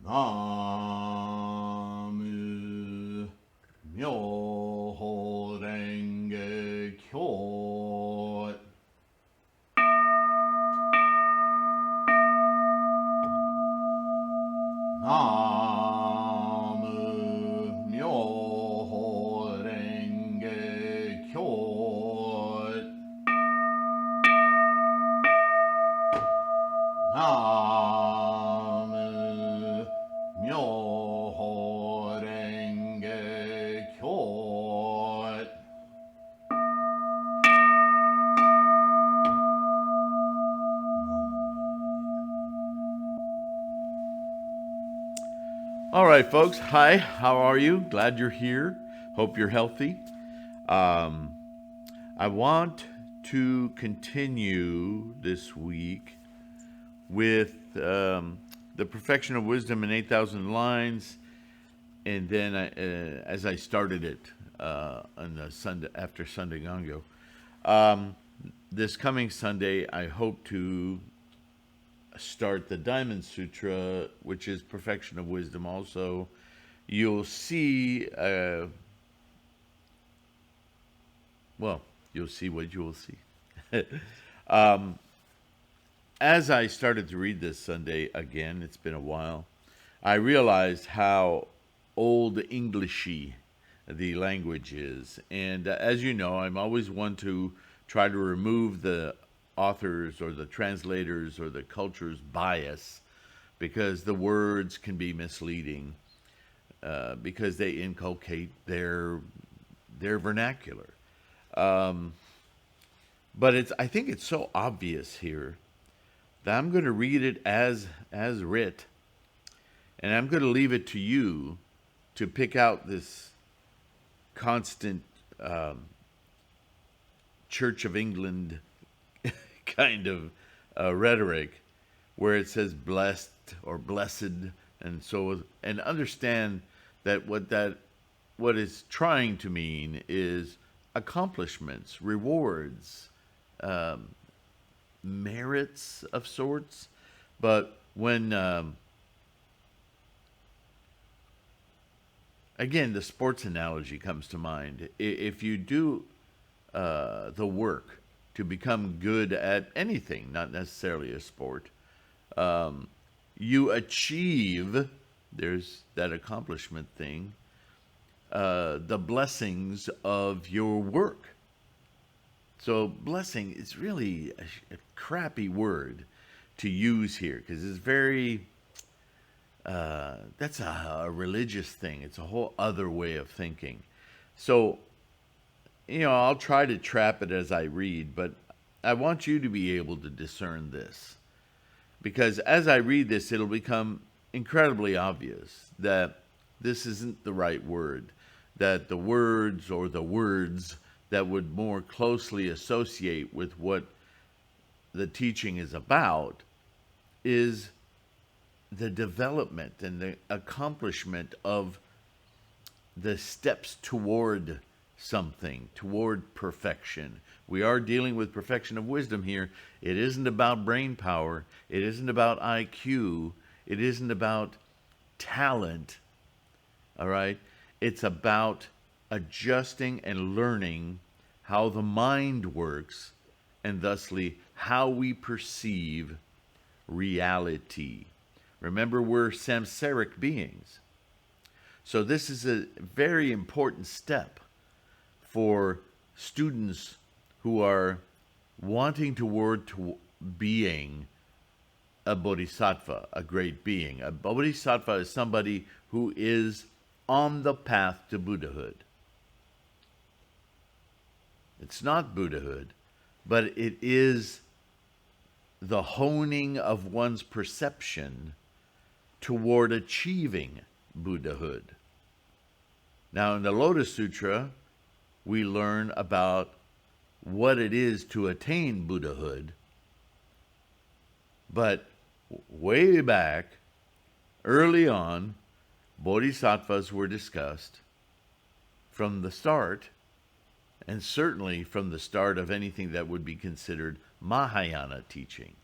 Namu Myoho Renge Kyo. Namu Myoho Renge Kyo. Namu Myoho Renge Kyo. All right, folks. Hi, how are you? Glad you're here. Hope you're healthy. I want to continue this week with the perfection of wisdom in 8,000 lines, and then as I started it on the Sunday after Sunday Gango, this coming Sunday I hope to start the Diamond Sutra, which is perfection of wisdom. Also, you'll see. You'll see what you will see. As I started to read this Sunday again, it's been a while, I realized how old Englishy the language is. And as you know, I'm always one to try to remove the authors or the translators or the culture's bias, because the words can be misleading because they inculcate their vernacular. But I think it's so obvious here that I'm going to read it as writ, and I'm going to leave it to you to pick out this constant Church of England kind of rhetoric, where it says blessed or blessed, and so, and understand that what it's trying to mean is accomplishments, rewards, merits of sorts. But when again, the sports analogy comes to mind. If you do the work to become good at anything, not necessarily a sport, you achieve, there's that accomplishment thing, the blessings of your work. So blessing is really a crappy word to use here, because it's very, that's a religious thing. It's a whole other way of thinking. So, I'll try to trap it as I read, but I want you to be able to discern this. Because as I read this, it'll become incredibly obvious that this isn't the right word, that the words or the words that would more closely associate with what the teaching is about is the development and the accomplishment of the steps toward something, toward perfection. We are dealing with perfection of wisdom here. It isn't about brain power. It isn't about IQ. It isn't about talent. All right? It's about adjusting and learning how the mind works, and thusly how we perceive reality. Remember, we're samsaric beings. So this is a very important step for students who are wanting toward being a bodhisattva, a great being. A bodhisattva is somebody who is on the path to Buddhahood. It's not Buddhahood, but it is the honing of one's perception toward achieving Buddhahood. Now, in the Lotus Sutra, we learn about what it is to attain Buddhahood. But way back, early on, bodhisattvas were discussed from the start, and certainly from the start of anything that would be considered Mahayana teaching,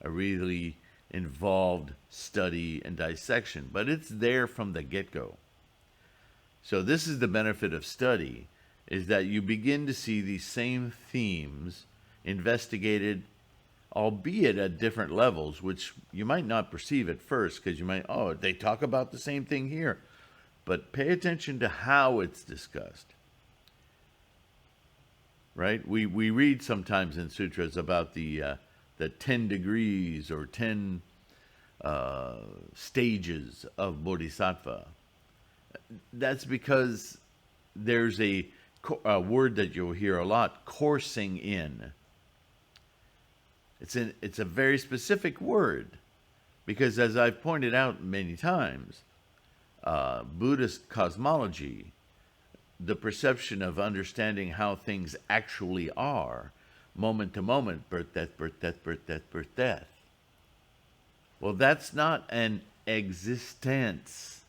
a really involved study and dissection, but it's there from the get-go. So this is the benefit of study, is that you begin to see these same themes investigated, albeit at different levels, which you might not perceive at first, because you might, oh, they talk about the same thing here. But pay attention to how it's discussed. Right? We read sometimes in sutras about the 10 degrees or 10 stages of Bodhisattva. That's because there's a word that you'll hear a lot, coursing in. It's a very specific word, because as I've pointed out many times, Buddhist cosmology, the perception of understanding how things actually are, moment to moment, birth, death, birth, death, birth, death, birth, death. Well, that's not an existence.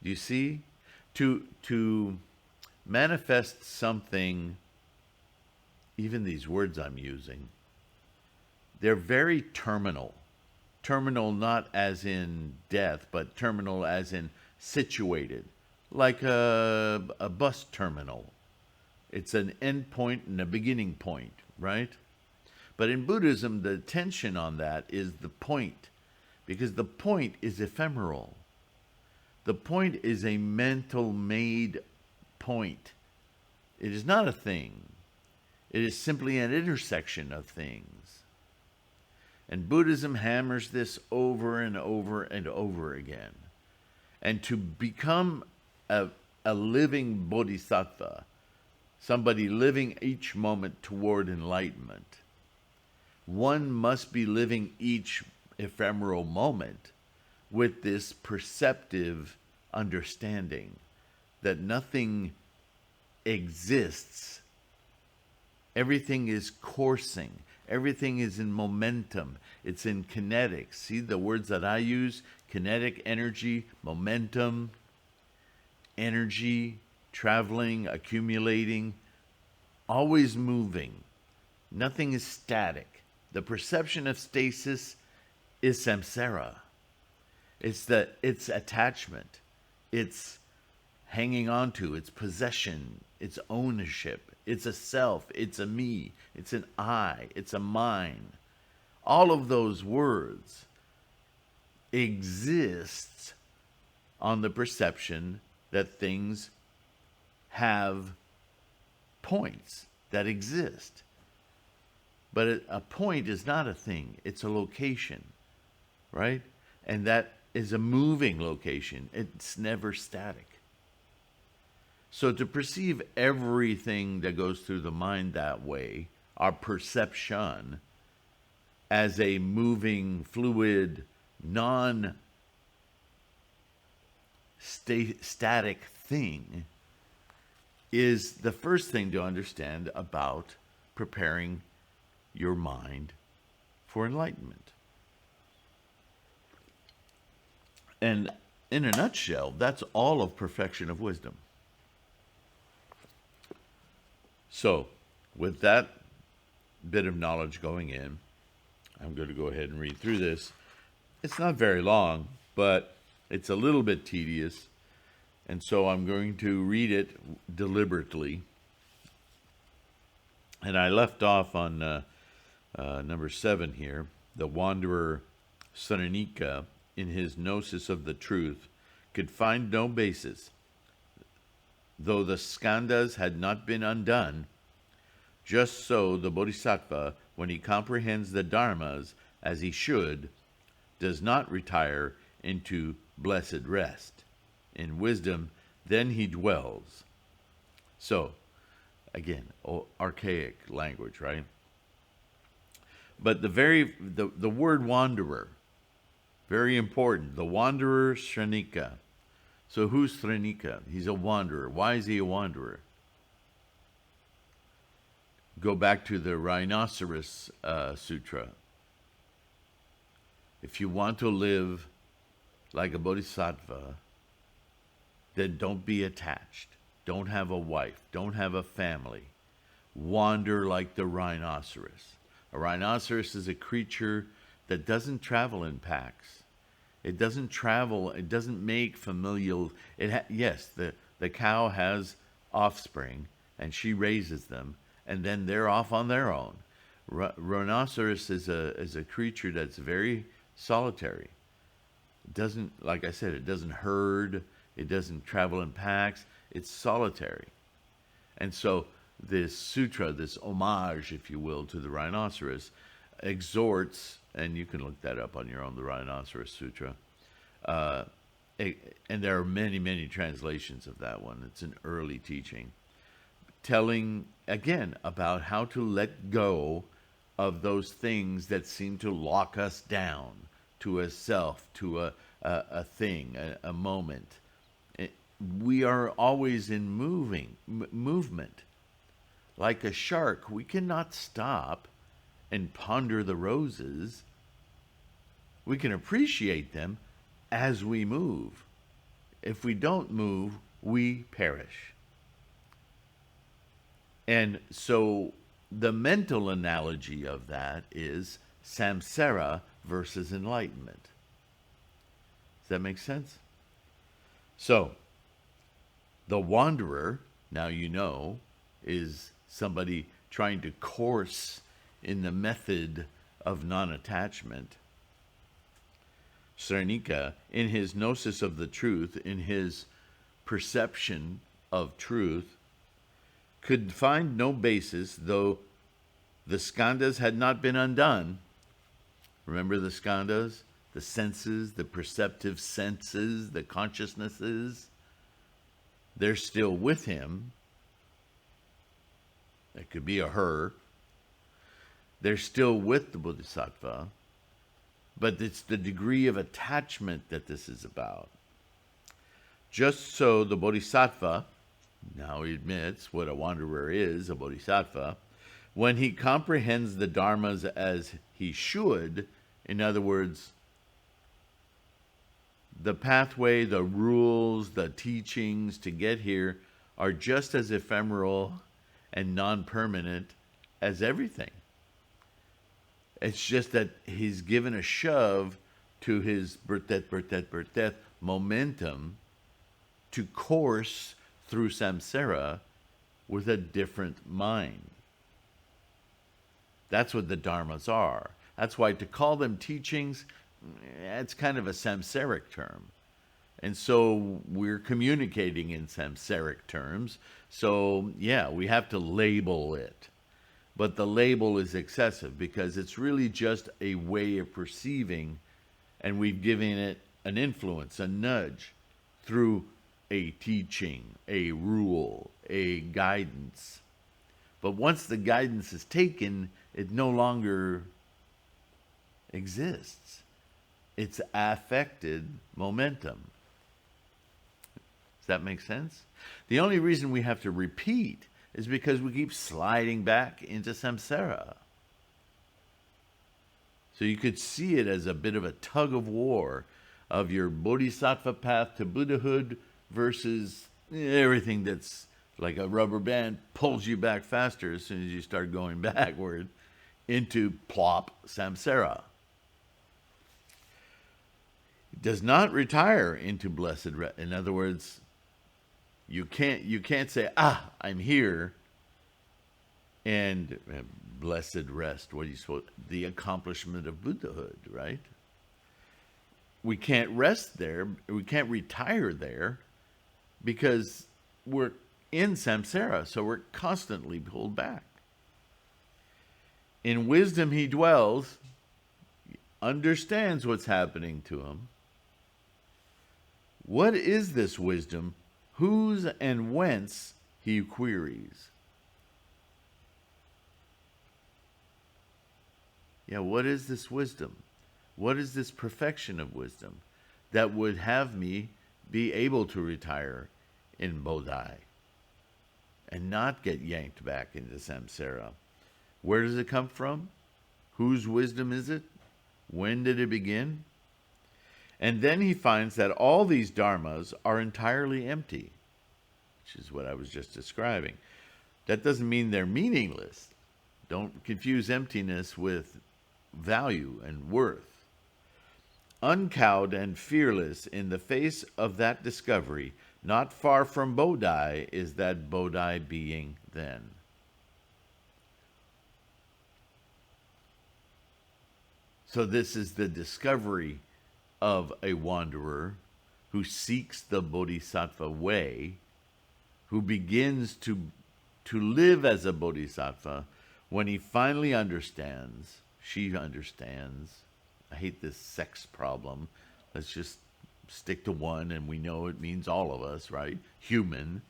You see? To manifest something, even these words I'm using, they're very terminal. Terminal not as in death, but terminal as in situated, like a bus terminal. It's an end point and a beginning point, right? But in Buddhism, the tension on that is the point, because the point is ephemeral. The point is a mental-made point. It is not a thing. It is simply an intersection of things. And Buddhism hammers this over and over and over again. And to become a living bodhisattva, somebody living each moment toward enlightenment, one must be living each ephemeral moment with this perceptive understanding that nothing exists. Everything is coursing. Everything is in momentum. It's in kinetics. See the words that I use? Kinetic energy, momentum, energy, traveling, accumulating, always moving. Nothing is static. The perception of stasis is samsara. It's attachment. It's hanging on to. It's possession. It's ownership. It's a self. It's a me. It's an I. It's a mine. All of those words exist on the perception that things have points that exist. But a point is not a thing. It's a location, right? And that is a moving location. It's never static. So to perceive everything that goes through the mind that way, our perception, as a moving, fluid, non-static thing, is the first thing to understand about preparing your mind for enlightenment. And in a nutshell, that's all of perfection of wisdom. So, with that bit of knowledge going in, I'm going to go ahead and read through this. It's not very long, but it's a little bit tedious, and so I'm going to read it deliberately. And I left off on number 7 here. The wanderer Saranika, in his gnosis of the truth, could find no basis. Though the skandhas had not been undone, just so the bodhisattva, when he comprehends the dharmas as he should, does not retire into blessed rest. In wisdom, then he dwells. So, again, archaic language, right? But the word wanderer, very important. The wanderer Sranika. So who's Sranika? He's a wanderer. Why is he a wanderer? Go back to the Rhinoceros Sutra. If you want to live like a bodhisattva, then don't be attached. Don't have a wife. Don't have a family. Wander like the rhinoceros. A rhinoceros is a creature that doesn't travel in packs. It doesn't travel. It doesn't make familial. Yes, the cow has offspring, and she raises them, and then they're off on their own. Rhinoceros is a creature that's very solitary. It doesn't, like I said, it doesn't herd. It doesn't travel in packs. It's solitary. And so this sutra, this homage, if you will, to the rhinoceros, exhorts, and you can look that up on your own, the Rhinoceros Sutra. And there are many, many translations of that one. It's an early teaching, telling, again, about how to let go of those things that seem to lock us down to a self, to a thing, a moment. We are always in movement. Like a shark, we cannot stop and ponder the roses. We can appreciate them as we move. If we don't move, we perish. And so the mental analogy of that is samsara versus enlightenment. Does that make sense? So, the wanderer, now you know, is somebody trying to course in the method of non-attachment. Srenika, in his gnosis of the truth, in his perception of truth, could find no basis, though the skandhas had not been undone. Remember the skandhas? The senses, the perceptive senses, the consciousnesses. They're still with him. It could be a her. They're still with the Bodhisattva, but it's the degree of attachment that this is about. Just so the Bodhisattva, now he admits what a wanderer is, a Bodhisattva, when he comprehends the dharmas as he should, in other words, the pathway, the rules, the teachings to get here are just as ephemeral and non-permanent as everything. It's just that he's given a shove to his birth, death momentum to course through samsara with a different mind. That's what the dharmas are. That's why to call them teachings, it's kind of a samsaric term. And so we're communicating in samsaric terms. So yeah, we have to label it. But the label is excessive because it's really just a way of perceiving, and we've given it an influence, a nudge, through a teaching, a rule, a guidance. But once the guidance is taken, it no longer exists. It's affected momentum. Does that make sense? The only reason we have to repeat is because we keep sliding back into samsara. So you could see it as a bit of a tug of war of your bodhisattva path to Buddhahood versus everything that's like a rubber band pulls you back faster as soon as you start going backward into plop samsara. It does not retire into blessed rest. In other words, you can't say, I'm here, and blessed rest. What do you suppose? The accomplishment of Buddhahood, right? We can't rest there. We can't retire there because we're in samsara, so we're constantly pulled back. In wisdom he dwells, understands what's happening to him. What is this wisdom? Whose and whence, he queries. Yeah, what is this wisdom? What is this perfection of wisdom that would have me be able to retire in Bodhi and not get yanked back into samsara? Where does it come from? Whose wisdom is it? When did it begin? And then he finds that all these dharmas are entirely empty, which is what I was just describing. That doesn't mean they're meaningless. Don't confuse emptiness with value and worth. Uncowed and fearless in the face of that discovery, not far from Bodhi is that Bodhi being then. So this is the discovery of a wanderer who seeks the Bodhisattva way, who begins to live as a Bodhisattva when he finally understands, she understands. I hate this sex problem. Let's just stick to one, and we know it means all of us, right? Human.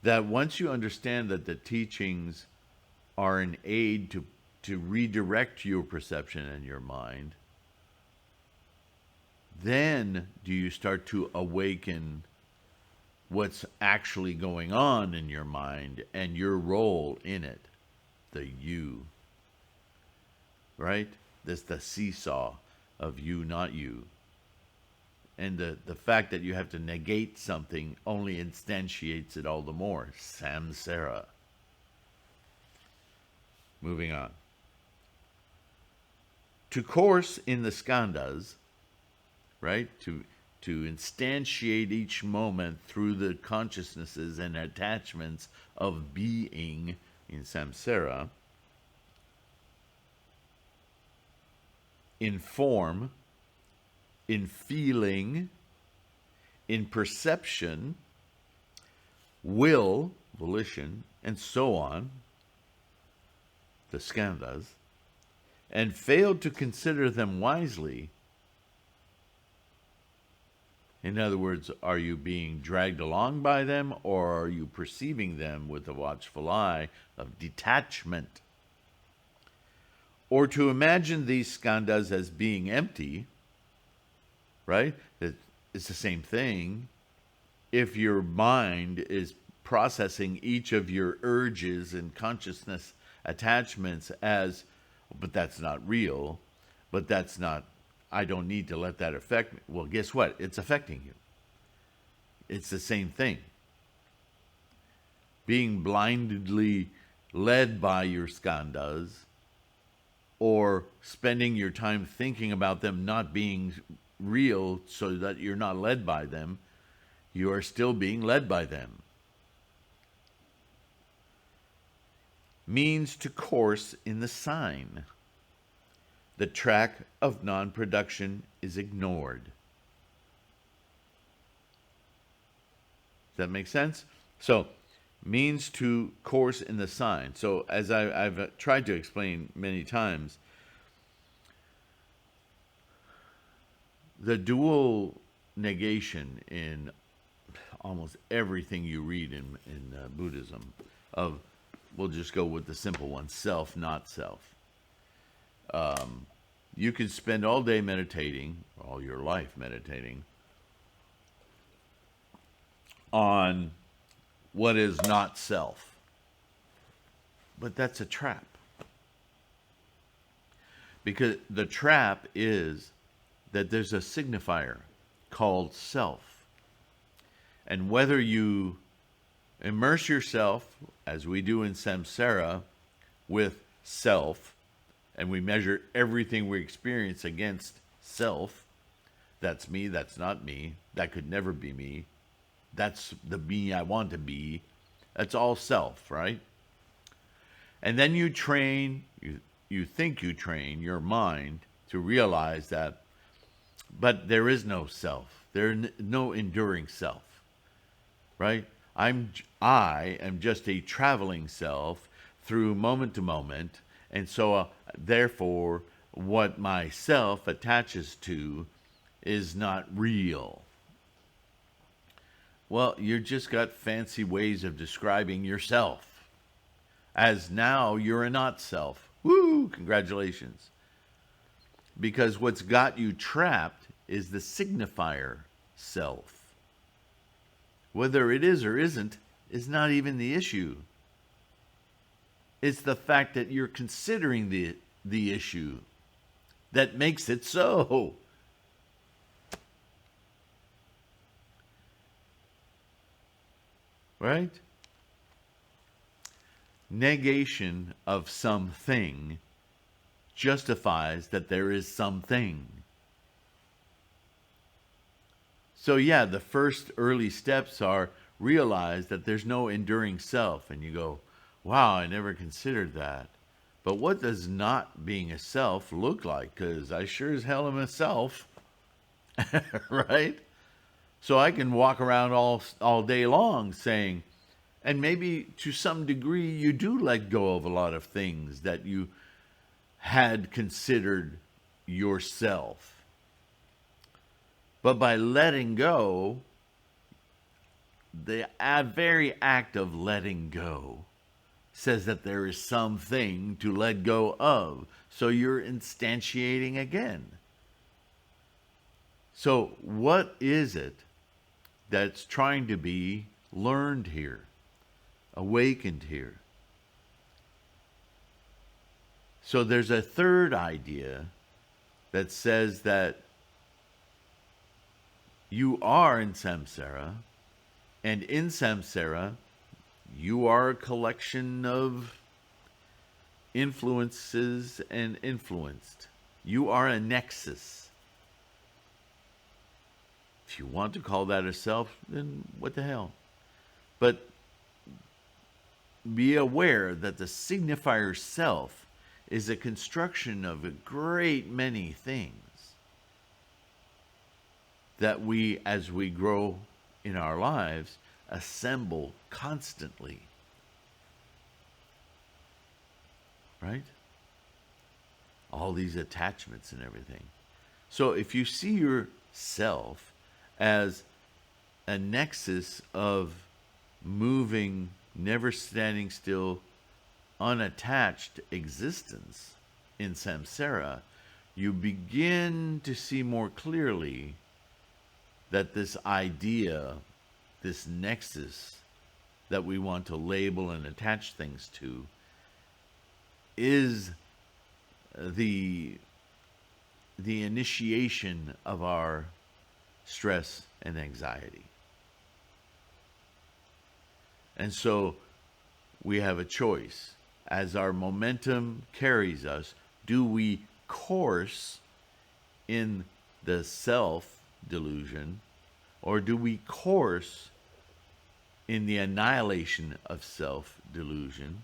That once you understand that the teachings are an aid to redirect your perception and your mind, then do you start to awaken what's actually going on in your mind and your role in it, the you, right? This the seesaw of you, not you. And the fact that you have to negate something only instantiates it all the more. Samsara. Moving on. To course in the skandhas, right? To instantiate each moment through the consciousnesses and attachments of being in samsara, in form, in feeling, in perception, will, volition, and so on, the skandhas, and failed to consider them wisely. In other words, are you being dragged along by them, or are you perceiving them with a watchful eye of detachment? Or to imagine these skandhas as being empty, right? It's the same thing. If your mind is processing each of your urges and consciousness attachments as, but that's not real, but that's not, I don't need to let that affect me. Well, guess what? It's affecting you. It's the same thing. Being blindly led by your skandhas, or spending your time thinking about them not being real so that you're not led by them, you are still being led by them. Means to course in the sign. The track of non-production is ignored. Does that make sense? So, means to course in the sign. So, as I've tried to explain many times, the dual negation in almost everything you read in Buddhism of, we'll just go with the simple one, self, not self. You could spend all day meditating, all your life meditating, on what is not self. But that's a trap. Because the trap is that there's a signifier called self. And whether you immerse yourself, as we do in samsara, with self, and we measure everything we experience against self, that's me, that's not me, that could never be me, that's the me I want to be, that's all self, right? And then you train, you think you train your mind to realize that, but there is no self, there is no enduring self, right? I am just a traveling self through moment to moment, and so therefore what myself attaches to is not real. Well, you just got fancy ways of describing yourself as now you're a not self. Woo, congratulations. Because what's got you trapped is the signifier self. Whether it is or isn't is not even the issue. It's the fact that you're considering the issue that makes it so. Right? negation of something justifies that there is something. So yeah, the first early steps are realize that there's no enduring self. And you go, wow, I never considered that. But what does not being a self look like? Because I sure as hell am a self, right? So I can walk around all day long saying, and maybe to some degree you do let go of a lot of things that you had considered yourself. But by letting go, the very act of letting go says that there is something to let go of. So you're instantiating again. So what is it that's trying to be learned here, awakened here? So there's a third idea that says that you are in samsara, and in samsara, you are a collection of influences and influenced. You are a nexus. If you want to call that a self, then what the hell? But be aware that the signifier self is a construction of a great many things that we, as we grow in our lives, assemble constantly. Right? All these attachments and everything. So if you see yourself as a nexus of moving, never standing still, unattached existence in samsara, you begin to see more clearly that this idea, this nexus that we want to label and attach things to, is the initiation of our stress and anxiety. And so we have a choice. As our momentum carries us, do we course in the self delusion, or do we course in the annihilation of self delusion,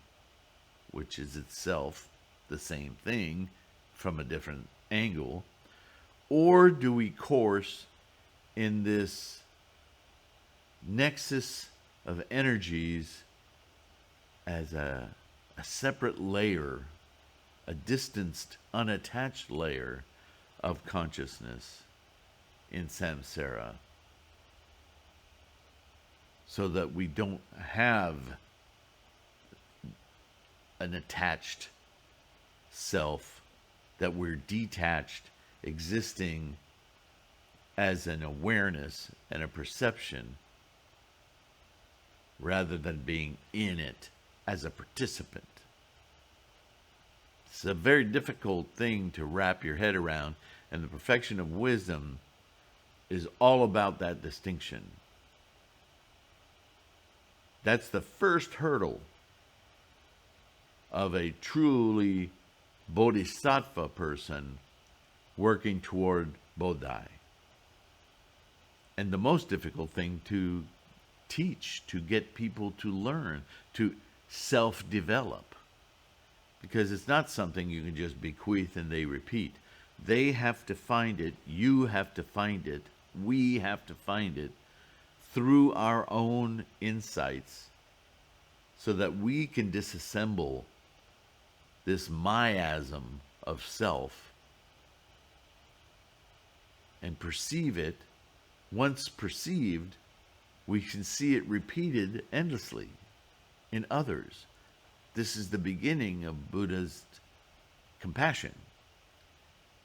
which is itself the same thing from a different angle, or do we course in this nexus of energies as a separate layer, a distanced, unattached layer of consciousness in samsara, so that we don't have an attached self, that we're detached, existing as an awareness and a perception, rather than being in it as a participant. It's a very difficult thing to wrap your head around, and the perfection of wisdom is all about that distinction. That's the first hurdle of a truly Bodhisattva person working toward Bodhi. And the most difficult thing to teach, to get people to learn, to self-develop. Because it's not something you can just bequeath and they repeat. They have to find it, you have to find it, we have to find it through our own insights, so that we can disassemble this miasm of self and perceive it. Once perceived, we can see it repeated endlessly in others. This is the beginning of Buddha's compassion.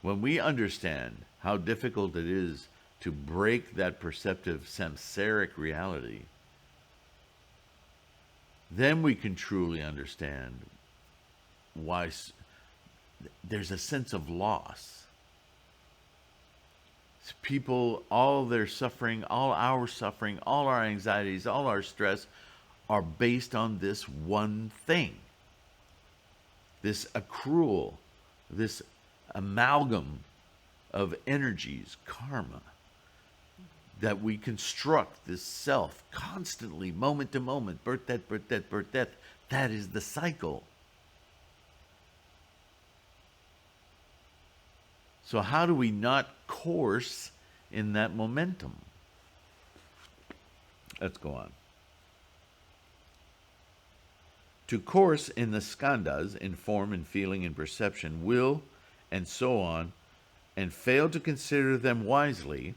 When we understand how difficult it is to break that perceptive samsaric reality, then we can truly understand why there's a sense of loss. People, all their suffering, all our anxieties, all our stress are based on this one thing. this accrual, this amalgam of energies, karma, that we construct this self constantly, moment to moment, birth, death, birth, death, birth, death. That is the cycle. So how do we not course in that momentum? Let's go on. To course in the skandhas, in form and feeling and perception, will, and so on, and fail to consider them wisely,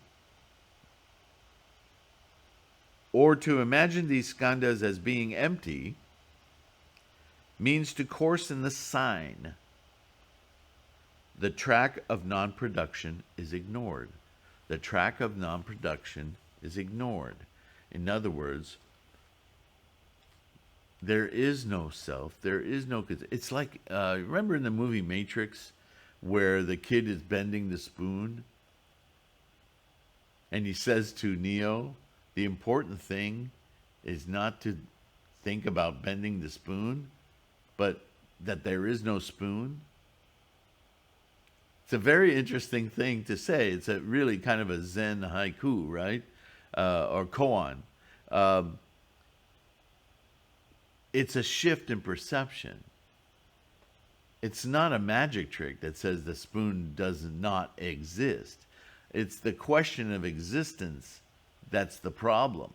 or to imagine these skandhas as being empty, means to course in the sign. The track of non-production is ignored. The track of non-production is ignored. In other words, there is no self. There is no... It's like, remember in the movie Matrix, where the kid is bending the spoon? And he says to Neo, the important thing is not to think about bending the spoon, but that there is no spoon. It's a very interesting thing to say. It's a really kind of a Zen haiku, right? Or koan. It's a shift in perception. It's not a magic trick that says the spoon does not exist. It's the question of existence that's the problem.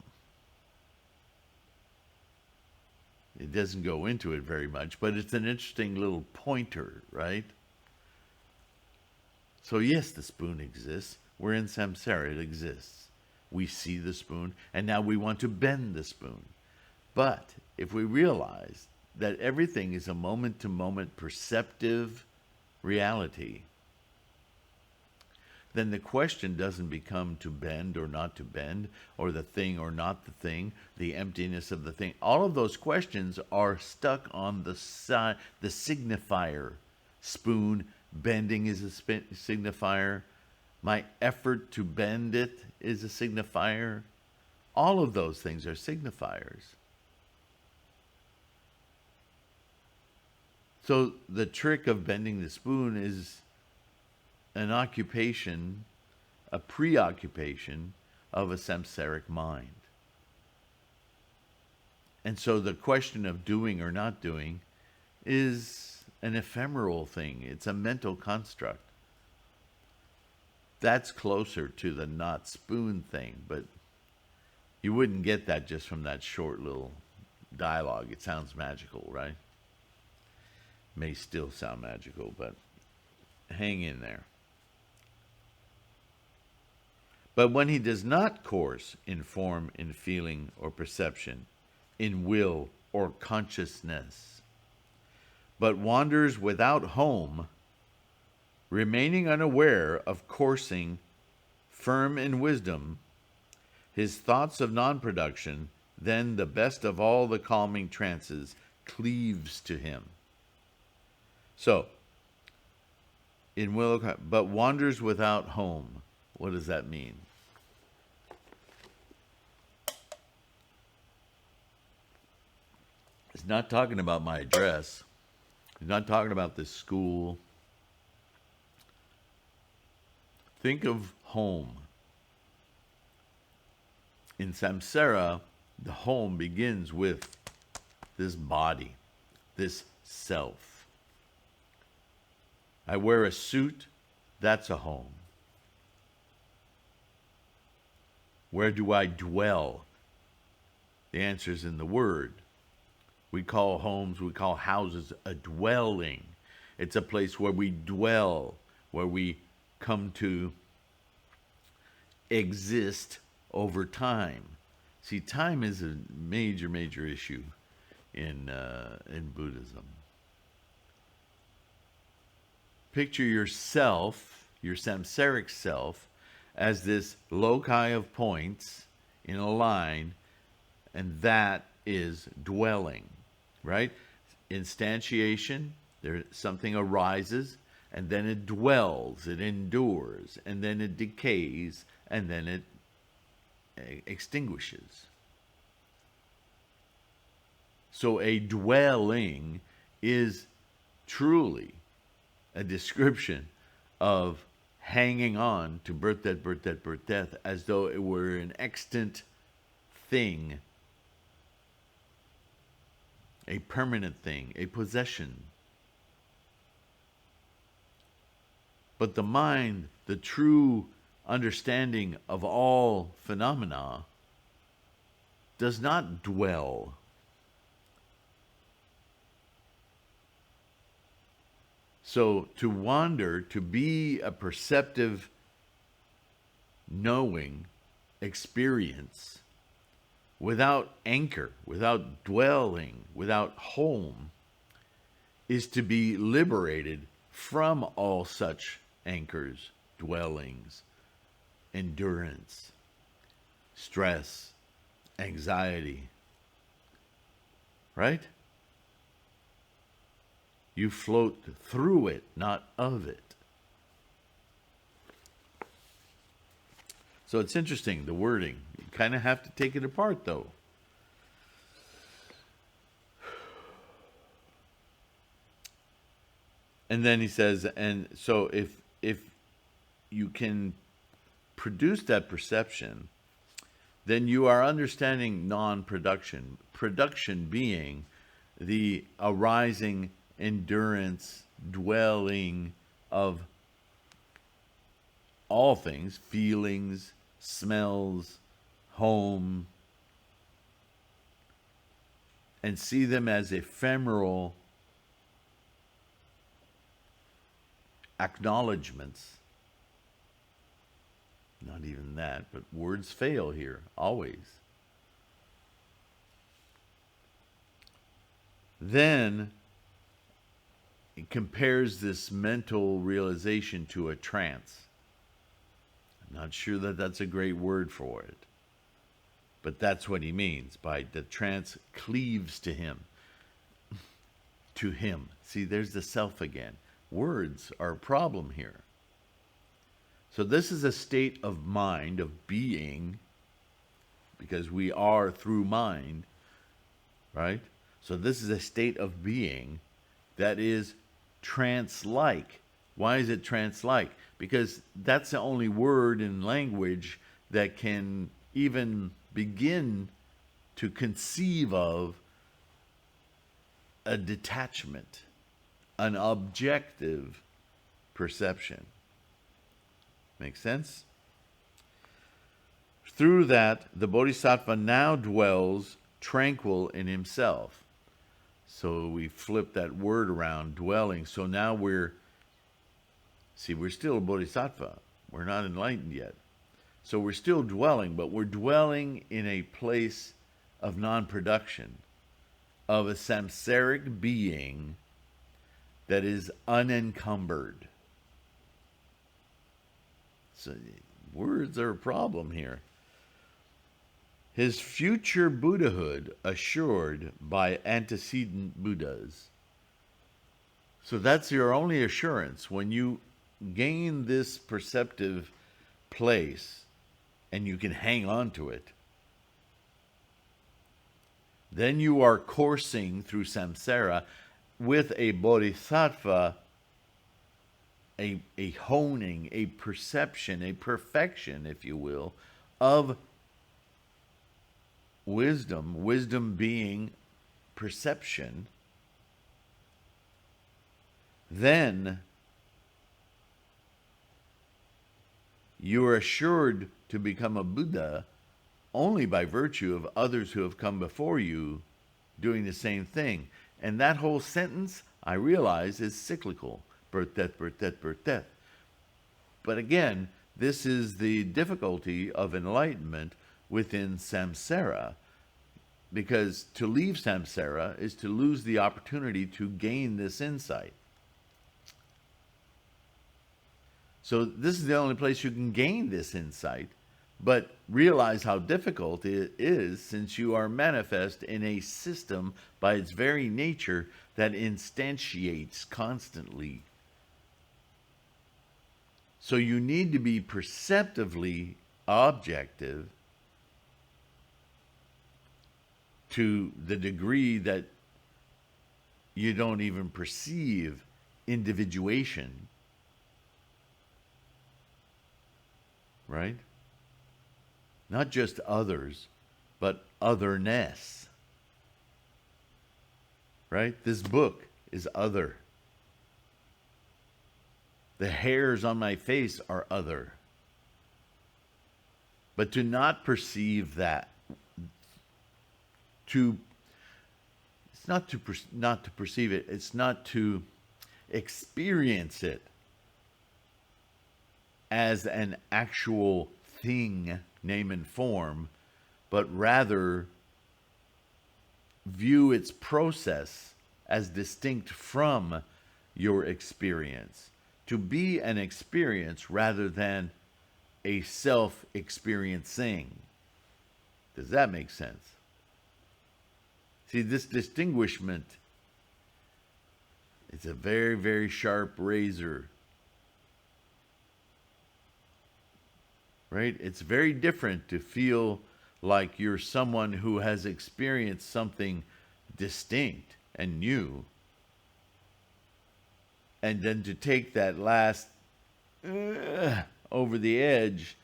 It doesn't go into it very much, but it's an interesting little pointer, right? So yes, the spoon exists. We're in samsara, it exists. We see the spoon, and now we want to bend the spoon. But if we realize that everything is a moment-to-moment perceptive reality, then the question doesn't become to bend or not to bend, or the thing or not the thing, the emptiness of the thing. All of those questions are stuck on the signifier. Spoon, bending is a signifier. My effort to bend it is a signifier. All of those things are signifiers. So the trick of bending the spoon is an occupation, a preoccupation of a samsaric mind. And so the question of doing or not doing is an ephemeral thing. It's a mental construct. That's closer to the not spoon thing, but you wouldn't get that just from that short little dialogue. It sounds magical, right? May still sound magical, but hang in there. But when he does not course in form, in feeling or perception, in will or consciousness, but wanders without home, remaining unaware of coursing, firm in wisdom, his thoughts of non-production, then the best of all the calming trances cleaves to him. So, in will, but wanders without home. What does that mean? He's not talking about my address. He's not talking about this school. Think of home. In samsara, the home begins with this body, this self. I wear a suit, that's a home. Where do I dwell? The answer is in the word. We call homes, we call houses a dwelling. It's a place where we dwell, where we come to exist over time. See, time is a major, major issue in Buddhism. Picture yourself, your samsaric self, as this loci of points in a line, and that is dwelling, right? Instantiation, there something arises, and then it dwells, it endures, and then it decays, and then it extinguishes. So a dwelling is truly a description of hanging on to birth, death, birth, death, birth, death, as though it were an extant thing, a permanent thing, a possession. But the mind, the true understanding of all phenomena, does not dwell. So to wander, to be a perceptive, knowing experience without anchor, without dwelling, without home, is to be liberated from all such anchors, dwellings, endurance, stress, anxiety. Right? You float through it, not of it. So it's interesting, the wording. You kind of have to take it apart, though. And then he says, and so if you can produce that perception, then you are understanding non-production. Production being the arising endurance, dwelling of all things, feelings, smells, home, and see them as ephemeral acknowledgments. Not even that, but words fail here, always. Then it compares this mental realization to a trance. I'm not sure that that's a great word for it, but that's what he means by the trance cleaves to him. To him. See, there's the self again. Words are a problem here. So this is a state of mind, of being, because we are through mind, right? So this is a state of being that is trance-like. Why is it trance-like? Because that's the only word in language that can even begin to conceive of a detachment, an objective perception. Makes sense? Through that, the Bodhisattva now dwells tranquil in himself. So we flip that word around, dwelling. So now we're still a Bodhisattva. We're not enlightened yet. So we're still dwelling, but we're dwelling in a place of non-production, of a samsaric being that is unencumbered. So words are a problem here. His future Buddhahood assured by antecedent Buddhas. So that's your only assurance. When you gain this perceptive place and you can hang on to it, then you are coursing through samsara with a bodhisattva, a honing, a perception, a perfection, if you will, of wisdom, wisdom being perception. Then you are assured to become a Buddha only by virtue of others who have come before you doing the same thing. And that whole sentence, I realize, is cyclical. Birth, death, birth, death, birth, death. But again, this is the difficulty of enlightenment within samsara, because to leave samsara is to lose the opportunity to gain this insight. So this is the only place you can gain this insight, but realize how difficult it is, since you are manifest in a system by its very nature that instantiates constantly. So you need to be perceptively objective to the degree that you don't even perceive individuation, right? Not just others, but otherness, right? This book is other. The hairs on my face are other. But to not perceive that, it's not to perceive it, it's not to experience it as an actual thing, name and form, but rather view its process as distinct from your experience. To be an experience rather than a self-experiencing. Does that make sense? See, this distinguishment, it's a very, very sharp razor. Right? It's very different to feel like you're someone who has experienced something distinct and new, and then to take that last over the edge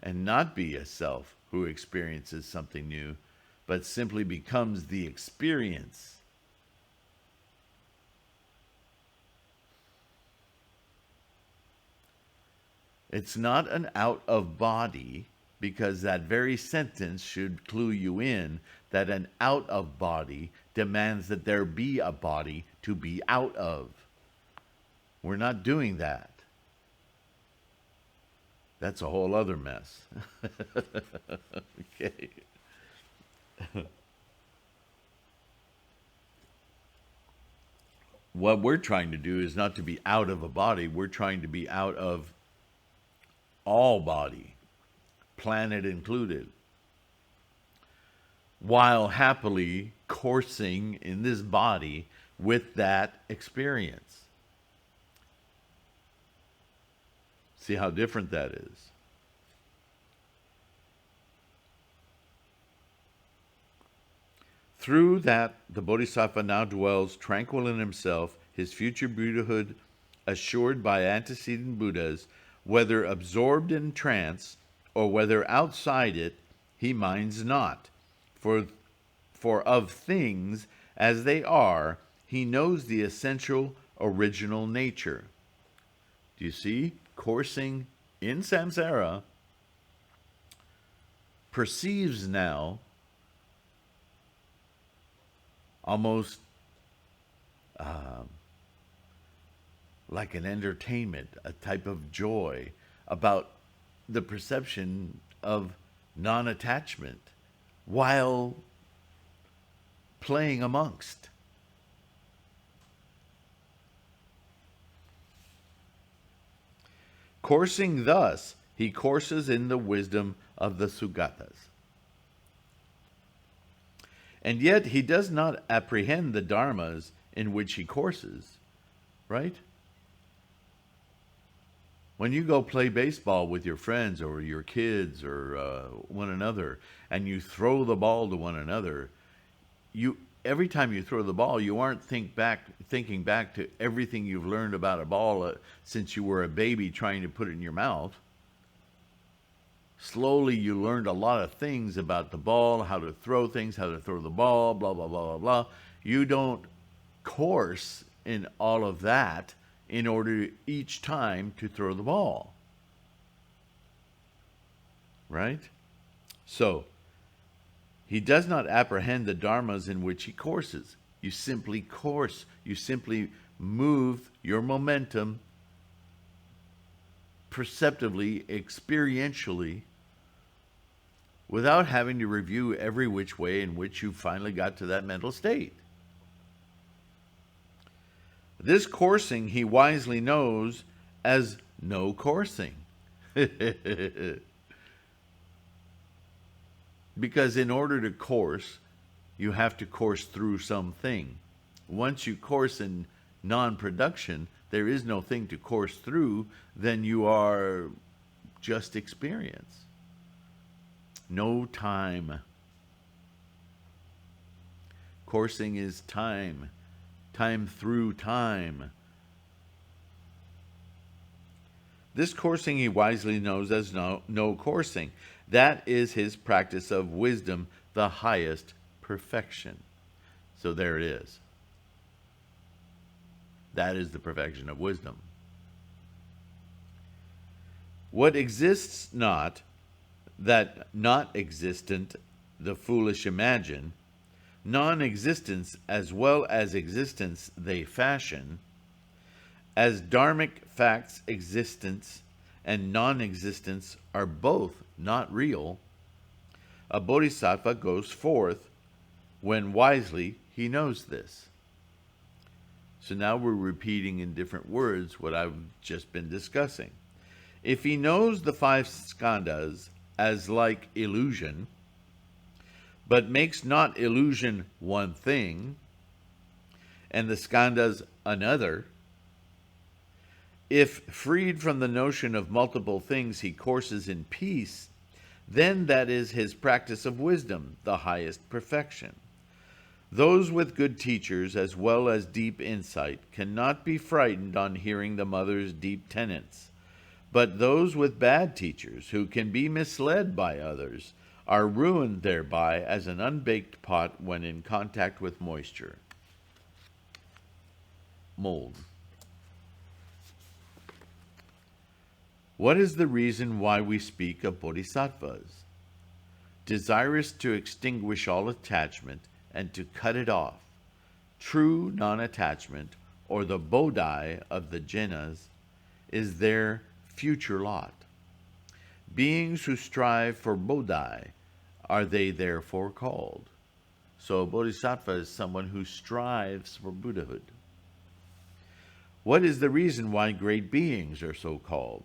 and not be a self who experiences something new, but simply becomes the experience. It's not an out of body, because that very sentence should clue you in that an out of body demands that there be a body to be out of. We're not doing that. That's a whole other mess. Okay. What we're trying to do is not to be out of a body. We're trying to be out of all body, planet included, while happily coursing in this body with that experience. See how different that is. Through that, the Bodhisattva now dwells tranquil in himself, his future Buddhahood assured by antecedent Buddhas. Whether absorbed in trance or whether outside it, he minds not. For of things as they are, he knows the essential original nature. Do you see? Coursing in samsara, perceives now almost like an entertainment, a type of joy about the perception of non-attachment while playing amongst. Coursing thus, he courses in the wisdom of the Sugatas. And yet he does not apprehend the dharmas in which he courses, right? When you go play baseball with your friends or your kids or one another, and you throw the ball to one another, every time you throw the ball, you aren't thinking back to everything you've learned about a ball since you were a baby trying to put it in your mouth. Slowly you learned a lot of things about the ball, how to throw things, how to throw the ball, blah, blah, blah, blah, blah. You don't course in all of that in order each time to throw the ball. Right? So, he does not apprehend the dharmas in which he courses. You simply course. You simply move your momentum perceptively, experientially, without having to review every which way in which you finally got to that mental state. This coursing he wisely knows as no coursing. Because in order to course, you have to course through something. Once you course in non-production, there is no thing to course through, then you are just experience. No time. Coursing is time time through time. This coursing he wisely knows as no coursing. That is his practice of wisdom, the highest perfection. So there it is. That is the perfection of wisdom. What exists not, that not existent the foolish imagine, non-existence as well as existence they fashion, as dharmic facts existence and non-existence are both not real, a bodhisattva goes forth when wisely he knows this. So now we're repeating in different words what I've just been discussing. If he knows the five skandhas as like illusion, but makes not illusion one thing, and the skandhas another, if freed from the notion of multiple things he courses in peace, then that is his practice of wisdom, the highest perfection. Those with good teachers as well as deep insight cannot be frightened on hearing the mother's deep tenets, but those with bad teachers who can be misled by others are ruined thereby as an unbaked pot when in contact with moisture. Mold. What is the reason why we speak of bodhisattvas? Desirous to extinguish all attachment and to cut it off. True non-attachment, or the bodhi of the jnas, is their future lot. Beings who strive for bodhi are they therefore called. So a bodhisattva is someone who strives for Buddhahood. What is the reason why great beings are so called?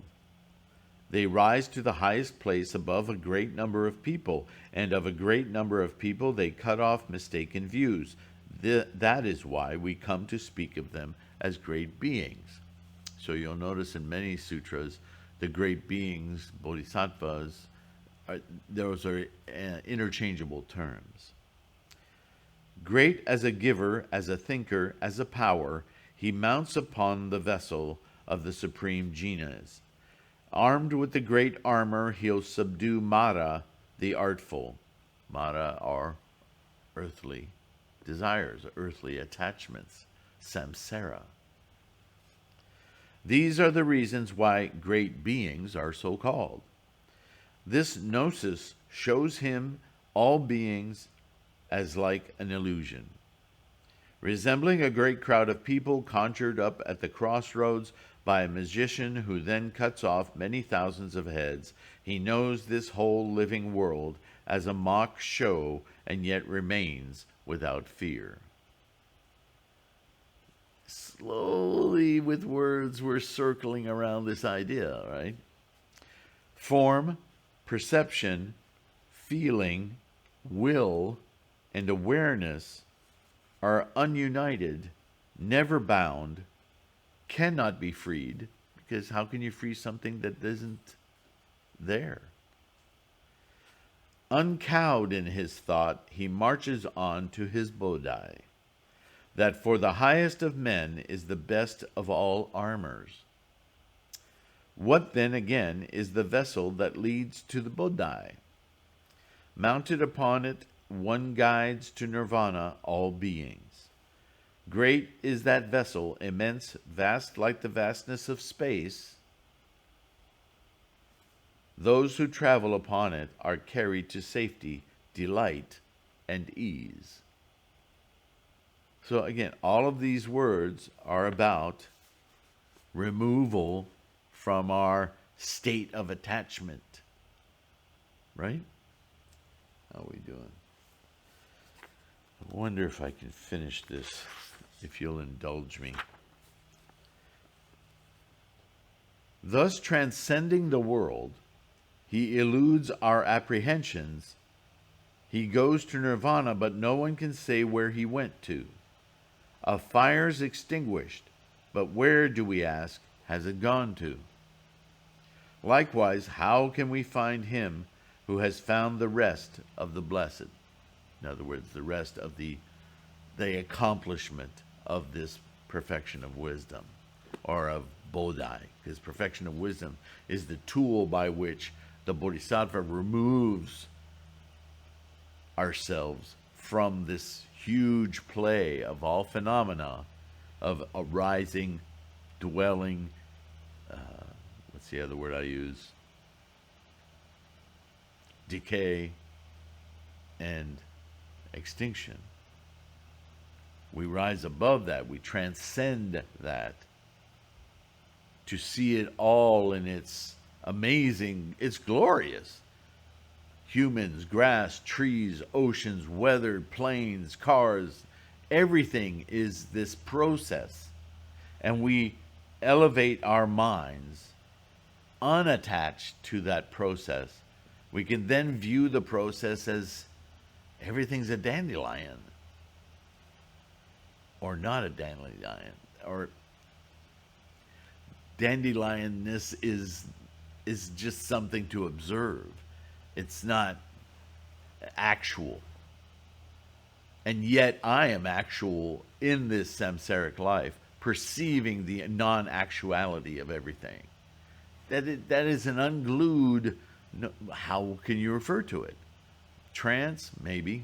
They rise to the highest place above a great number of people, and of a great number of people they cut off mistaken views. That is why we come to speak of them as great beings. So you'll notice in many sutras, the great beings, bodhisattvas, those are interchangeable terms. Great as a giver, as a thinker, as a power, he mounts upon the vessel of the supreme jnas. Armed with the great armor, he'll subdue Mara, the artful. Mara are earthly desires, earthly attachments, samsara. These are the reasons why great beings are so called. This gnosis shows him all beings as like an illusion. Resembling a great crowd of people conjured up at the crossroads by a magician who then cuts off many thousands of heads, he knows this whole living world as a mock show and yet remains without fear. Slowly with words we're circling around this idea, right? Form, perception, feeling, will, and awareness are ununited, never bound, cannot be freed, because how can you free something that isn't there? Uncowed in his thought, he marches on to his bodhi, that for the highest of men is the best of all armors. What then again is the vessel that leads to the bodhi? Mounted upon it, one guides to nirvana all beings. Great is that vessel, immense, vast like the vastness of space. Those who travel upon it are carried to safety, delight, and ease. So again, all of these words are about removal from our state of attachment. Right? How are we doing? I wonder if I can finish this, if you'll indulge me. Thus transcending the world, he eludes our apprehensions. He goes to nirvana, but no one can say where he went to. A fire's extinguished, but where, do we ask, has it gone to? Likewise, how can we find him who has found the rest of the blessed? In other words, the rest of the accomplishment of this perfection of wisdom, or of Bodhi, because perfection of wisdom is the tool by which the Bodhisattva removes ourselves from this huge play of all phenomena of arising, dwelling, what's the other word I use? Decay and extinction. We rise above that. We transcend that to see it all in its amazing, it's glorious. Humans, grass, trees, oceans, weather, planes, cars, everything is this process. And we elevate our minds unattached to that process. We can then view the process as everything's a dandelion, or not a dandelion, or dandelionness is just something to observe. It's not actual. And yet I am actual in this samsaric life, perceiving the non-actuality of everything. That is an unglued, how can you refer to it? Trance, maybe.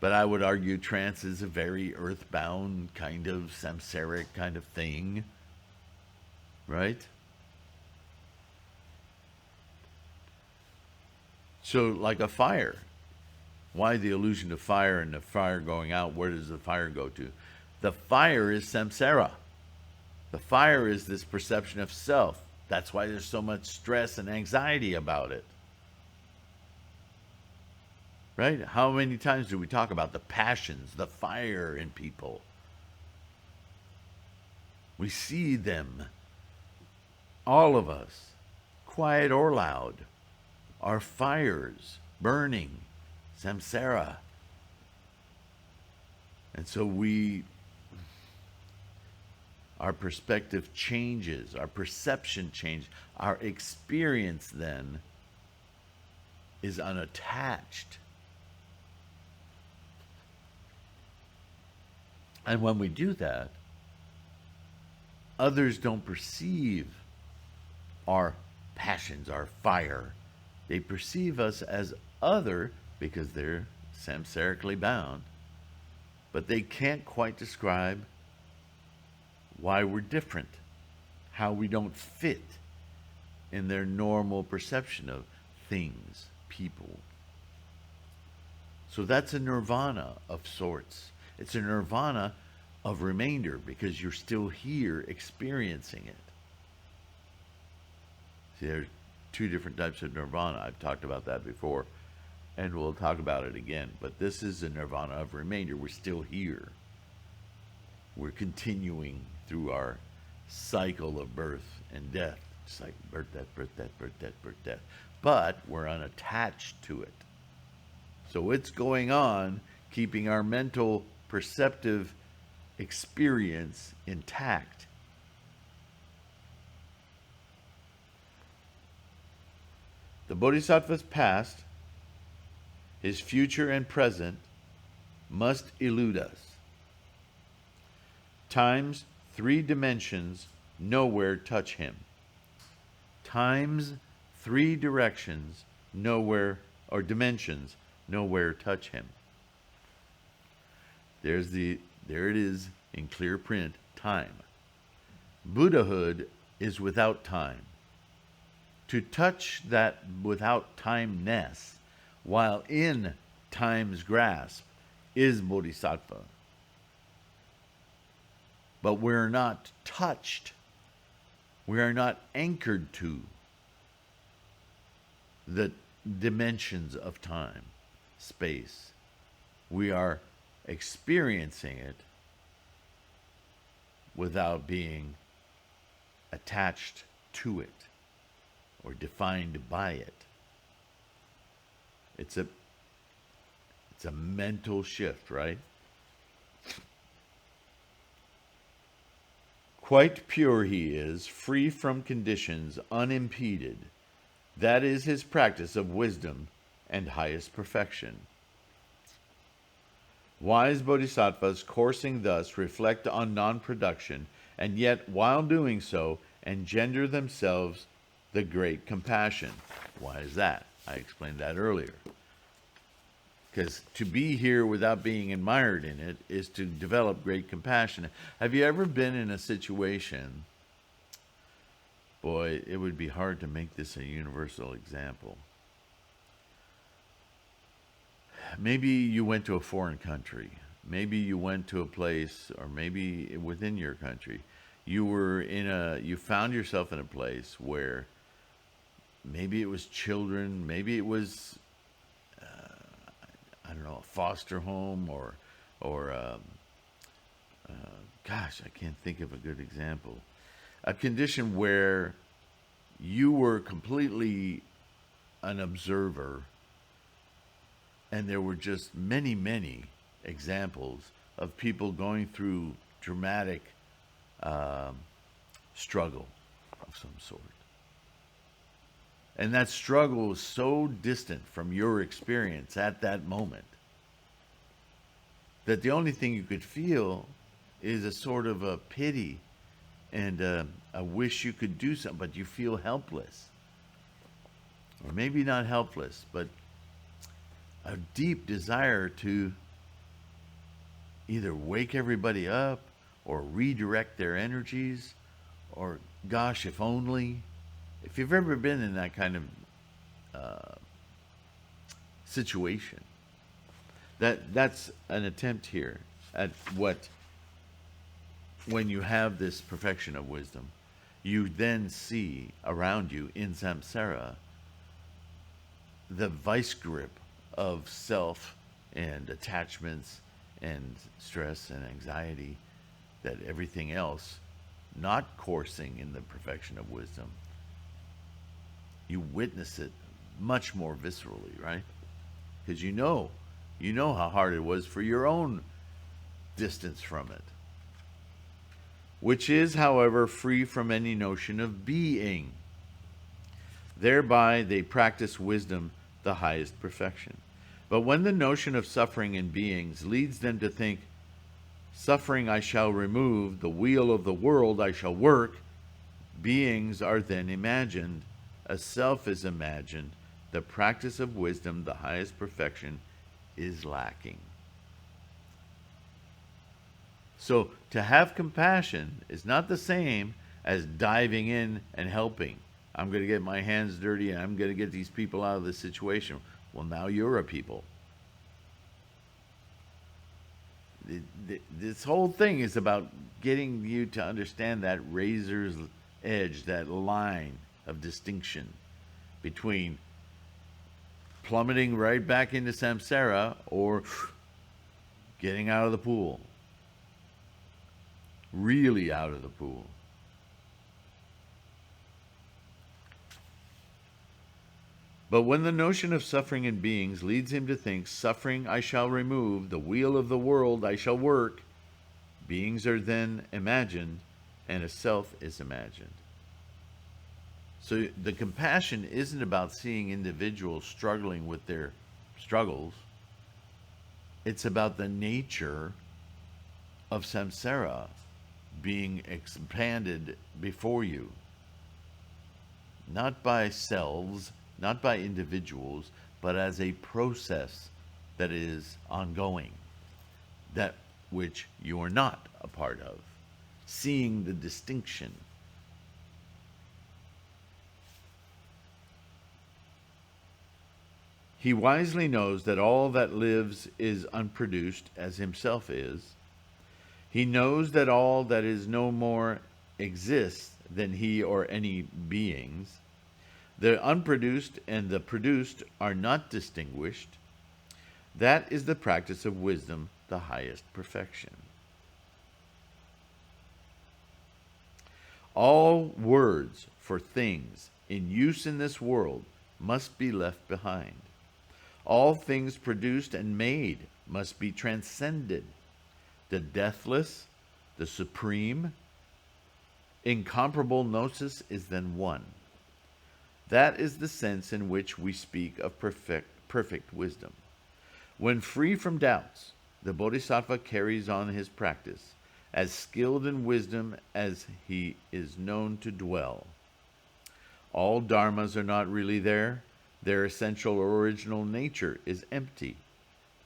But I would argue trance is a very earthbound kind of samsaric kind of thing. Right? So like a fire. Why the illusion of fire and the fire going out? Where does the fire go to? The fire is samsara. The fire is this perception of self. That's why there's so much stress and anxiety about it. Right? How many times do we talk about the passions, the fire in people? We see them, all of us, quiet or loud, are fires burning, samsara. And so our perspective changes, our perception changes, our experience then is unattached. And when we do that, others don't perceive our passions, our fire. They perceive us as other because they're samsarically bound, but they can't quite describe why we're different, how we don't fit in their normal perception of things, people. So that's a nirvana of sorts. It's a nirvana of remainder because you're still here experiencing it. See, there's two different types of nirvana. I've talked about that before, and we'll talk about it again. But this is a nirvana of remainder. We're still here. We're continuing through our cycle of birth and death. It's like birth, death, birth, death, birth, death, birth, death. But we're unattached to it. So it's going on, keeping our mental perceptive experience intact. The Bodhisattva's past, his future and present, must elude us. Time's three dimensions nowhere touch him. Time's three directions nowhere, or dimensions nowhere touch him. There it is in clear print, time. Buddhahood is without time. To touch that without timeness while in time's grasp is Bodhisattva. But we're not touched. We are not anchored to the dimensions of time, space. We are experiencing it without being attached to it or defined by it. It's a mental shift, right? Quite pure he is, free from conditions, unimpeded. That is his practice of wisdom and highest perfection. Wise bodhisattvas coursing thus reflect on non-production, and yet while doing so engender themselves the great compassion. Why is that? I explained that earlier. Because to be here without being admired in it is to develop great compassion. Have you ever been in a situation, boy, it would be hard to make this a universal example. Maybe you went to a foreign country. Maybe you went to a place, or maybe within your country, you found yourself in a place where maybe it was children, maybe it was, I don't know, a foster home, or gosh, I can't think of a good example. A condition where you were completely an observer, and there were just many, many examples of people going through dramatic struggle of some sort. And that struggle was so distant from your experience at that moment that the only thing you could feel is a sort of a pity and a wish you could do something, but you feel helpless. Or maybe not helpless, but a deep desire to either wake everybody up or redirect their energies, or gosh, if only. If you've ever been in that kind of situation, that's an attempt here at when you have this perfection of wisdom, you then see around you in samsara the vice grip of self and attachments and stress and anxiety, that everything else not coursing in the perfection of wisdom, you witness it much more viscerally, right? Because you know how hard it was for your own distance from it, which is, however, free from any notion of being. Thereby they practice wisdom, the highest perfection. But when the notion of suffering in beings leads them to think, suffering I shall remove, the wheel of the world I shall work, beings are then imagined, a self is imagined, the practice of wisdom, the highest perfection, is lacking. So to have compassion is not the same as diving in and helping. I'm going to get my hands dirty and I'm going to get these people out of this situation. Well, now you're a people. This whole thing is about getting you to understand that razor's edge, that line of distinction between plummeting right back into samsara or getting out of the pool. Really out of the pool. But when the notion of suffering in beings leads him to think, suffering I shall remove, the wheel of the world I shall work, beings are then imagined, and a self is imagined. So the compassion isn't about seeing individuals struggling with their struggles. It's about the nature of samsara being expanded before you. Not by selves, not by individuals, but as a process that is ongoing, that which you are not a part of, seeing the distinction. He wisely knows that all that lives is unproduced, as himself is. He knows that all that is no more exists than he or any beings. The unproduced and the produced are not distinguished. That is the practice of wisdom, the highest perfection. All words for things in use in this world must be left behind. All things produced and made must be transcended. The deathless, the supreme, incomparable gnosis is then one. That is the sense in which we speak of perfect wisdom. When free from doubts, the Bodhisattva carries on his practice, as skilled in wisdom as he is known to dwell. All dharmas are not really there. Their essential or original nature is empty.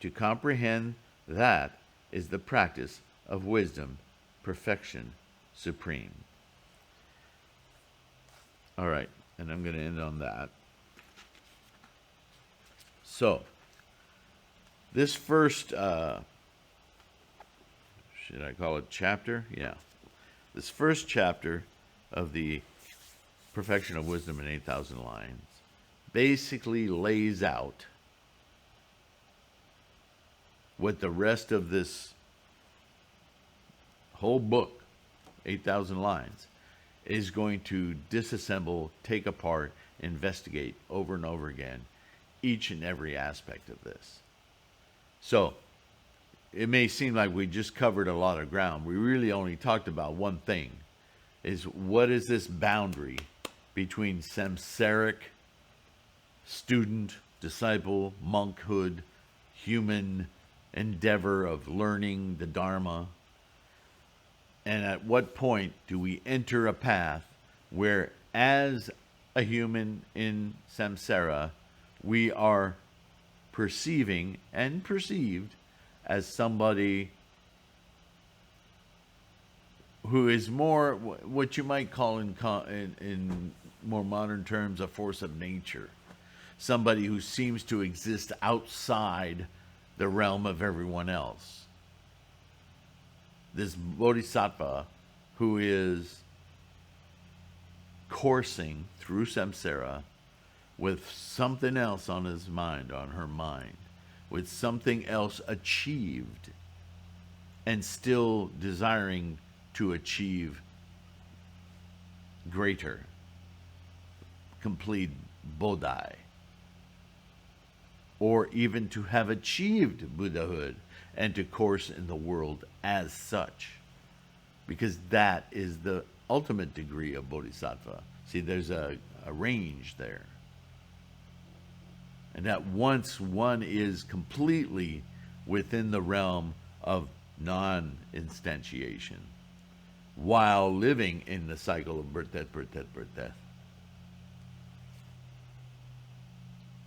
To comprehend that is the practice of wisdom, perfection supreme. All right, and I'm going to end on that. So, this first, should I call it chapter? Yeah. This first chapter of the Perfection of Wisdom in 8,000 Lines basically lays out what the rest of this whole book, 8,000 lines, is going to disassemble, take apart, investigate over and over again, each and every aspect of this. So, it may seem like we just covered a lot of ground. We really only talked about one thing, is what is this boundary between samsaric, student, disciple, monkhood, human endeavor of learning the Dharma, and at what point do we enter a path where, as a human in samsara, we are perceiving and perceived as somebody who is more what you might call in more modern terms a force of nature, somebody who seems to exist outside the realm of everyone else. This bodhisattva who is coursing through samsara with something else on his mind, on her mind, with something else achieved, and still desiring to achieve greater, complete bodhi, or even to have achieved Buddhahood and to course in the world as such, because that is the ultimate degree of bodhisattva. See, there's a range there. And that once one is completely within the realm of non-instantiation, while living in the cycle of birth, death, birth, death, birth, death,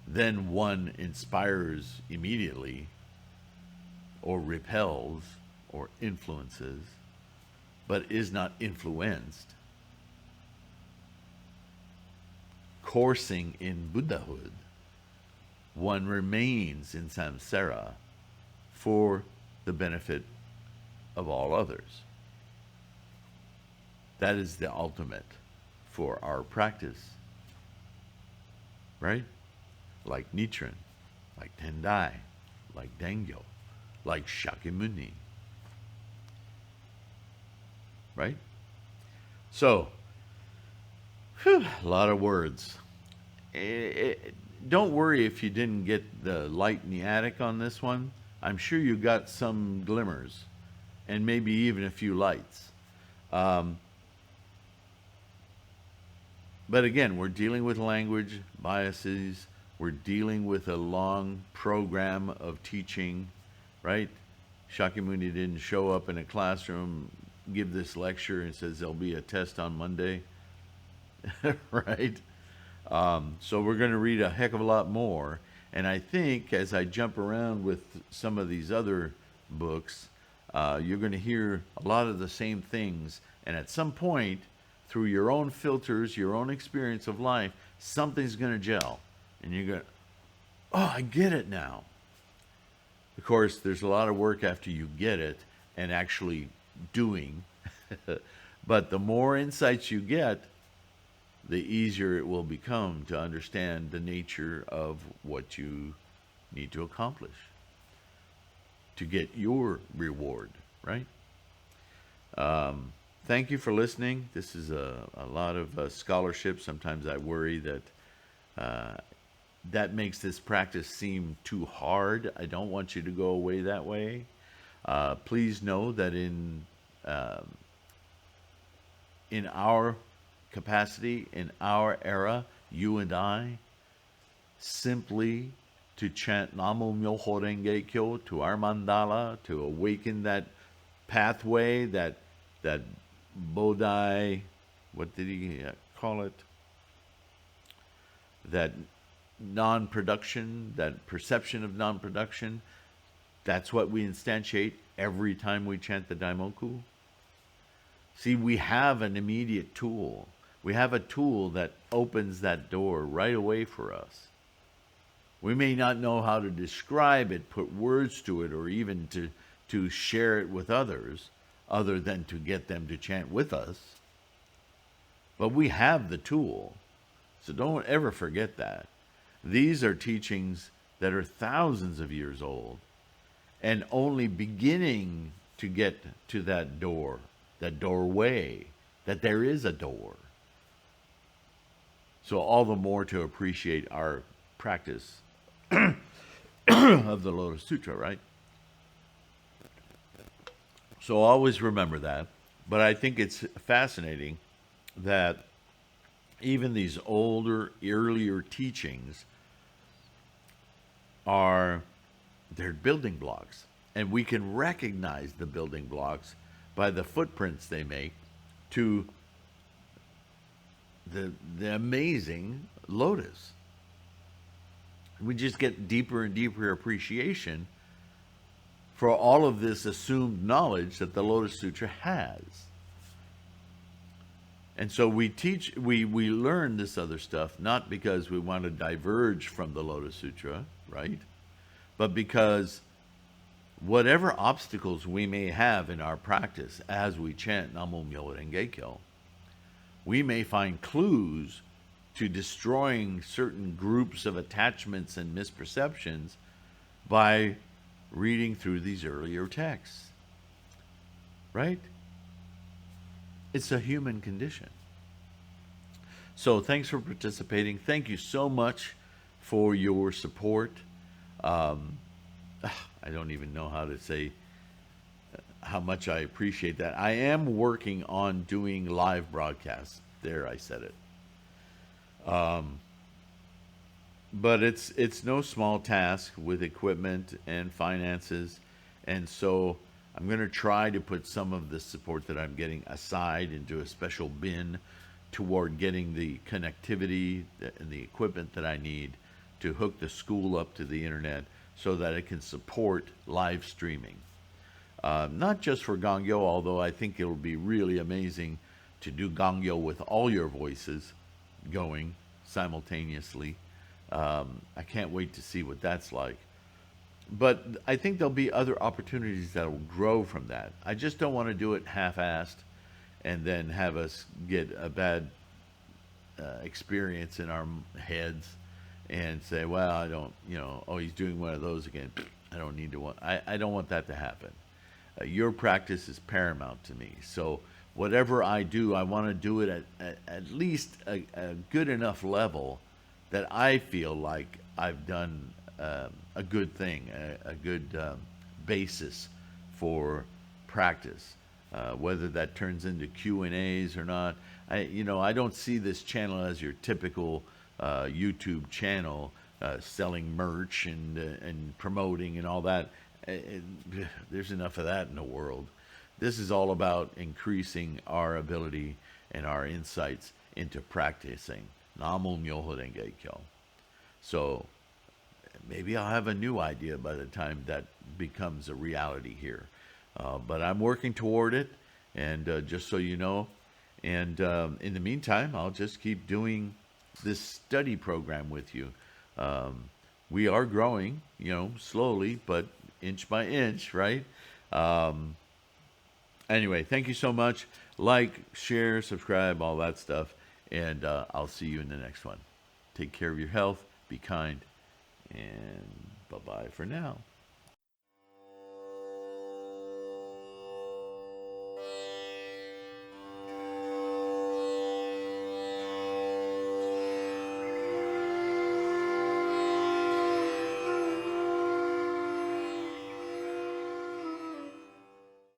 then one inspires immediately, or repels, or influences, but is not influenced, coursing in Buddhahood. One remains in samsara for the benefit of all others. That is the ultimate for our practice. Right? Like Nichiren, like Tendai, like Dengyo, like Shakyamuni. Right? So, a lot of words. Don't worry if you didn't get the light in the attic on this one. I'm sure you got some glimmers, and maybe even a few lights. But again, we're dealing with language, biases. We're dealing with a long program of teaching, right? Shakyamuni didn't show up in a classroom, give this lecture, and says there'll be a test on Monday, right? So we're going to read a heck of a lot more. And I think as I jump around with some of these other books, you're going to hear a lot of the same things. And at some point, through your own filters, your own experience of life, something's going to gel. And you're going, oh, I get it now. Of course, there's a lot of work after you get it and actually doing. But the more insights you get, the easier it will become to understand the nature of what you need to accomplish to get your reward, right? Thank you for listening. This is a lot of scholarship. Sometimes I worry that that makes this practice seem too hard. I don't want you to go away that way. Please know that in our capacity, in our era, you and I simply to chant Namo Myoho Renge Kyo to our mandala, to awaken that pathway, that Bodhi, what did he call it? That non-production, that perception of non-production. That's what we instantiate every time we chant the Daimoku. See, we have an immediate tool. We have a tool that opens that door right away for us. We may not know how to describe it, put words to it, or even to share it with others, other than to get them to chant with us. But we have the tool. So don't ever forget that. These are teachings that are thousands of years old and only beginning to get to that door, that doorway, that there is a door. So all the more to appreciate our practice of the Lotus Sutra, right? So always remember that. But I think it's fascinating that even these older, earlier teachings they're building blocks. And we can recognize the building blocks by the footprints they make to the amazing Lotus. We just get deeper and deeper appreciation for all of this assumed knowledge that the Lotus Sutra has. And so we learn this other stuff not because we want to diverge from the Lotus Sutra, right? But because whatever obstacles we may have in our practice as we chant Namo Myoho Renge Kyo, we may find clues to destroying certain groups of attachments and misperceptions by reading through these earlier texts. Right? It's a human condition. So thanks for participating. Thank you so much for your support. I don't even know how to say how much I appreciate that. I am working on doing live broadcasts. There, I said it. But it's no small task with equipment and finances. And so I'm going to try to put some of the support that I'm getting aside into a special bin toward getting the connectivity and the equipment that I need to hook the school up to the internet so that it can support live streaming. Not just for Gangyo, although I think it'll be really amazing to do Gangyo with all your voices going simultaneously. I can't wait to see what that's like. But I think there'll be other opportunities that will grow from that. I just don't want to do it half-assed and then have us get a bad experience in our heads and say, well, I don't, oh, he's doing one of those again. I don't need to I don't want that to happen. Your practice is paramount to me. So whatever I do, I want to do it at least a good enough level that I feel like I've done a good thing, a good basis for practice. Whether that turns into Q&As or not, I don't see this channel as your typical YouTube channel selling merch and promoting and all that. There's enough of that in the world. This is all about increasing our ability and our insights into practicing Namo Myoho Renge Kyo. So maybe I'll have a new idea by the time that becomes a reality here. But I'm working toward it, and just so you know. And in the meantime, I'll just keep doing this study program with you. We are growing, slowly, but inch by inch, right? Anyway, thank you so much. Like, share, subscribe, all that stuff. And I'll see you in the next one. Take care of your health. Be kind. And bye-bye for now.